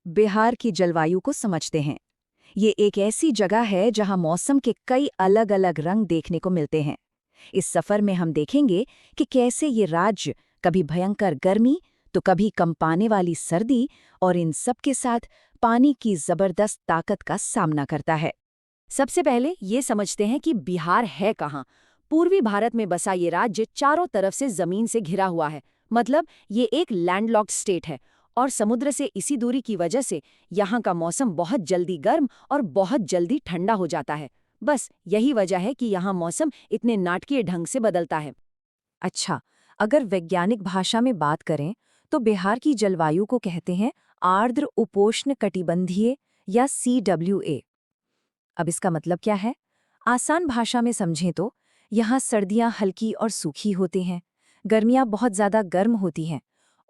बिहार की जलवायु को समझते हैं। ये एक ऐसी जगह है जहां मौसम के कई अलग-अलग रंग देखने को मिलते हैं। इस सफर में हम देखेंगे कि कैसे ये राज्य कभी भयंकर गर्मी तो कभी कंपाने वाली सर्दी और इन सब के साथ पानी की जबरदस्त ताकत का सामना करता है। सबसे पहले ये समझते हैं कि बिहार है कहाँ। पूर्वी भारत में बसा ये राज्य चारों तरफ से जमीन से घिरा हुआ है। मतलब ये एक लैंडलॉक्ड स्टेट है और समुद्र से इसी दूरी की वजह से यहाँ का मौसम बहुत जल्दी गर्म और बहुत जल्दी ठंडा हो जाता है। बस यही वजह है कि यहाँ मौसम इतने नाटकीय ढंग से बदलता है। अच्छा, अगर वैज्ञानिक भाषा में बात करें तो बिहार की जलवायु को कहते हैं आर्द्र उपोष्ण कटिबंधीय या CWA। अब इसका मतलब क्या है? आसान भाषा में समझें तो यहाँ सर्दियाँ हल्की और सूखी होती हैं, गर्मियाँ बहुत ज़्यादा गर्म होती हैं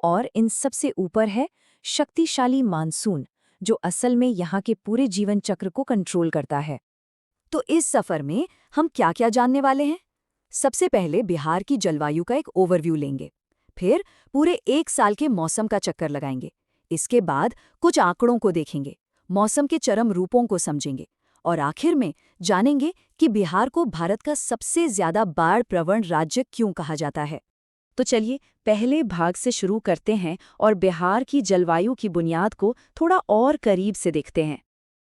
और इन सबसे ऊपर है शक्तिशाली मानसून, जो असल में यहाँ के पूरे जीवन चक्र को कंट्रोल करता है। तो इस सफ़र में हम क्या-क्या जानने वाले हैं? सबसे पहले बिहार की जलवायु का एक ओवरव्यू लेंगे, फिर पूरे एक साल के मौसम का चक्कर लगाएंगे। इसके बाद कुछ आंकड़ों को देखेंगे, मौसम के चरम रूपों को समझेंगे और आखिर में जानेंगे कि बिहार को भारत का सबसे ज्यादा बाढ़ प्रवण राज्य क्यों कहा जाता है। तो चलिए पहले भाग से शुरू करते हैं और बिहार की जलवायु की बुनियाद को थोड़ा और करीब से देखते हैं।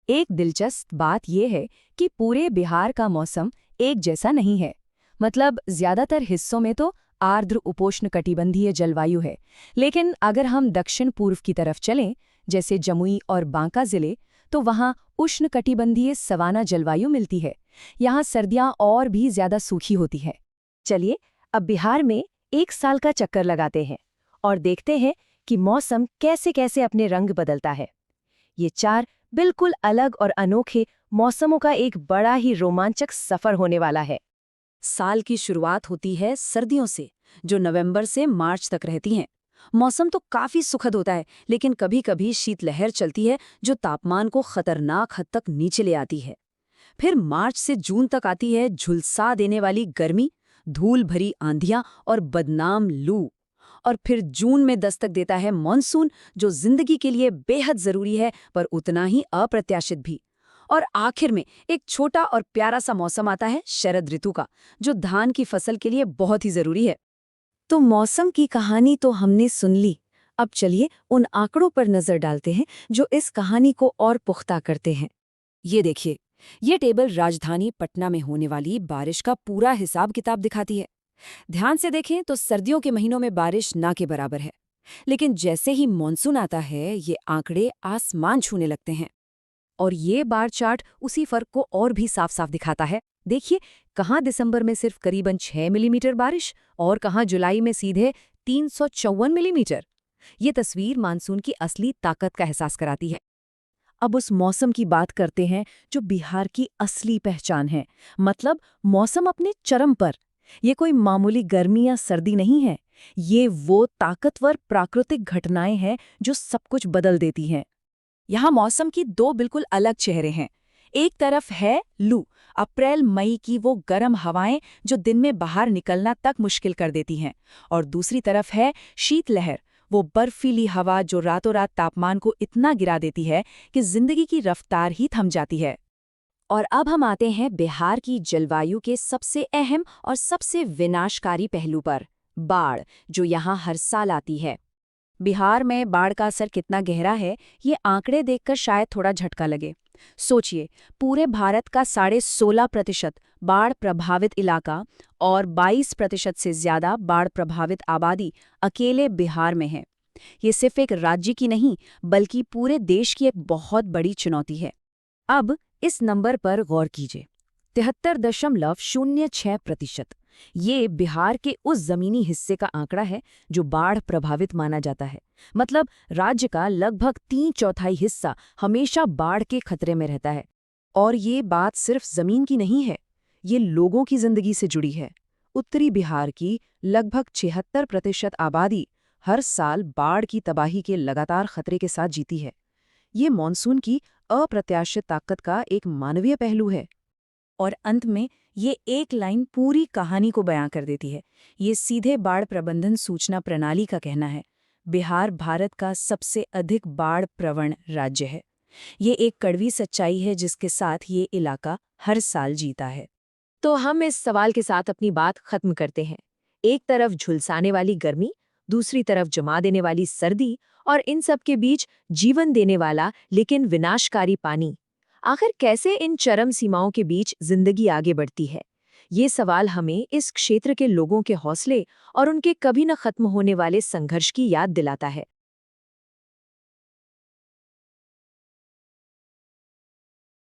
एक दिलचस्प बात यह है कि पूरे बिहार का मौसम एक जैसा नहीं है। मतलब ज्यादातर हिस्सों में तो आर्द्र उपोष्णकटिबंधीय जलवायु है, लेकिन अगर हम दक्षिण पूर्व की तरफ चलें, जैसे जमुई और बांका जिले, तो वहाँ उष्णकटिबंधीय सवाना जलवायु मिलती है। यहाँ सर्दियाँ और भी ज्यादा सूखी होती है। चलिए अब बिहार में एक साल का चक्कर लगाते हैं और देखते हैं कि मौसम कैसे कैसे अपने रंग बदलता है। ये चार बिल्कुल अलग और अनोखे मौसमों का एक बड़ा ही रोमांचक सफर होने वाला है। साल की शुरुआत होती है सर्दियों से, जो नवंबर से मार्च तक रहती हैं। मौसम तो काफी सुखद होता है, लेकिन कभी-कभी शीतलहर चलती है जो तापमान को खतरनाक हद तक नीचे ले आती है। फिर मार्च से जून तक आती है झुलसा देने वाली गर्मी, धूल भरी आंधियां और बदनाम लू। और फिर जून में दस्तक देता है मॉनसून, जो जिंदगी के लिए बेहद जरूरी है पर उतना ही अप्रत्याशित भी। और आखिर में एक छोटा और प्यारा सा मौसम आता है शरद ऋतु का, जो धान की फसल के लिए बहुत ही जरूरी है। तो मौसम की कहानी तो हमने सुन ली। अब चलिए उन आंकड़ों पर नजर डालते हैं जो इस कहानी को और पुख्ता करते हैं। ये देखिए, ये टेबल राजधानी पटना में होने वाली बारिश का पूरा हिसाब किताब दिखाती है। ध्यान से देखें तो सर्दियों के महीनों में बारिश ना के बराबर है, लेकिन जैसे ही मॉनसून आता है ये आंकड़े आसमान छूने लगते हैं। और ये बार चार्ट उसी फर्क को और भी साफ साफ दिखाता है। देखिए, कहाँ दिसंबर में सिर्फ करीबन 6 मिलीमीटर बारिश और कहाँ जुलाई में सीधे 354 मिलीमीटर। ये तस्वीर मानसून की असली ताकत का एहसास कराती है। अब उस मौसम की बात करते हैं जो बिहार की असली पहचान है। मतलब मौसम अपने चरम पर। ये कोई मामूली गर्मी या सर्दी नहीं है, ये वो ताकतवर प्राकृतिक घटनाएं हैं जो सब कुछ बदल देती हैं। यहाँ मौसम की दो बिल्कुल अलग चेहरे हैं। एक तरफ है लू, अप्रैल मई की वो गर्म हवाएं जो दिन में बाहर निकलना तक मुश्किल कर देती हैं, और दूसरी तरफ है शीतलहर, वो बर्फीली हवा जो रातों रात तापमान को इतना गिरा देती है कि जिंदगी की रफ्तार ही थम जाती है। और अब हम आते हैं बिहार की जलवायु के सबसे अहम और सबसे विनाशकारी पहलू पर, बाढ़, जो यहाँ हर साल आती है। बिहार में बाढ़ का असर कितना गहरा है, ये आंकड़े देखकर शायद थोड़ा झटका लगे। सोचिए, पूरे भारत का 16.5% बाढ़ प्रभावित इलाका और 22% से ज्यादा बाढ़ प्रभावित आबादी अकेले बिहार में है। ये सिर्फ एक राज्य की नहीं, बल्कि पूरे देश की एक बहुत बड़ी चुनौती है। अब इस नंबर पर गौर कीजिए, 73.06%। ये बिहार के उस जमीनी हिस्से का आंकड़ा है जो बाढ़ प्रभावित माना जाता है। मतलब राज्य का लगभग 3/4 हिस्सा हमेशा बाढ़ के खतरे में रहता है। और ये बात सिर्फ जमीन की नहीं है, ये लोगों की जिंदगी से जुड़ी है। उत्तरी बिहार की लगभग 76% आबादी हर साल बाढ़ की तबाही के लगातार खतरे के साथ जीती है। ये मॉनसून की अप्रत्याशित ताकत का एक मानवीय पहलू है। और अंत में ये एक लाइन पूरी कहानी को बयां कर देती है। ये सीधे बाढ़ प्रबंधन सूचना प्रणाली का कहना है। बिहार भारत का सबसे अधिक बाढ़ प्रवण राज्य है। ये एक कड़वी सच्चाई है जिसके साथ ये इलाका हर साल जीता है। तो हम इस सवाल के साथ अपनी बात खत्म करते हैं। एक तरफ झुलसाने वाली गर्मी, दूसरी तरफ जमा देने वाली सर्दी और इन सब के बीच जीवन देने वाला लेकिन विनाशकारी पानी। आखिर कैसे इन चरम सीमाओं के बीच जिंदगी आगे बढ़ती है? ये सवाल हमें इस क्षेत्र के लोगों के हौसले और उनके कभी न खत्म होने वाले संघर्ष की याद दिलाता है।